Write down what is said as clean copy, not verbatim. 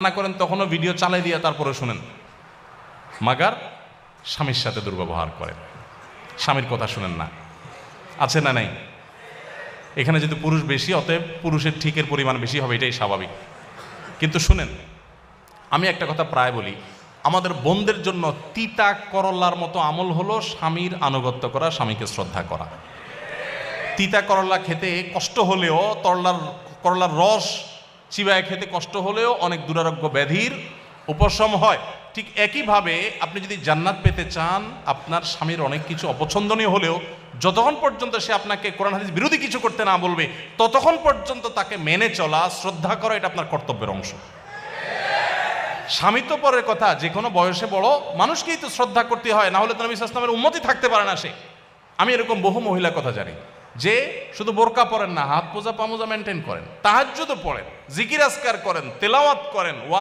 না করেন তখনও ভিডিও চালাই দিয়ে তারপরে শুনেন, মাগার স্বামীর সাথে দুর্ব্যবহার করেন, স্বামীর কথা শুনেন না। আছে না নাই? এখানে যেহেতু পুরুষ বেশি, অতএব পুরুষের ঠিকের পরিমাণ বেশি হবে, এটাই স্বাভাবিক। কিন্তু শুনেন, আমি একটা কথা প্রায় বলি, আমাদের বোনদের জন্য তিতা করল্লার মতো আমল হলো স্বামীর আনুগত্য করা, স্বামীকে শ্রদ্ধা করা। তিতা করল্লা খেতে কষ্ট হলেও, করলার রস চিবায় খেতে কষ্ট হলেও অনেক দুরারোগ্য ব্যাধির উপশম হয়। ঠিক একইভাবে আপনি যদি জান্নাত পেতে চান, আপনার স্বামীর অনেক কিছু অপছন্দনীয় হলেও যতক্ষণ পর্যন্ত সে আপনাকে কোরআন হাদিস বিরোধী কিছু করতে না বলবে, ততক্ষণ পর্যন্ত তাকে মেনে চলা, শ্রদ্ধা করা, এটা আপনার কর্তব্যের অংশ। স্বামী তো পরের কথা, যে কোনো বয়সে বড় মানুষকেই তো শ্রদ্ধা করতে হয়, না হলে তো নবী সাল্লাল্লাহু আলাইহি ওয়াসাল্লামের উম্মতই থাকতে পারে না সে। আমি এরকম বহু মহিলার কথা জানি যে শুধু বোরকা পরেন না, হাত মোজা পামোজা মেনটেন করেন, তাহাজ্জুদও পড়েন, জিকির আজকার করেন, তেলাওয়াত করেন,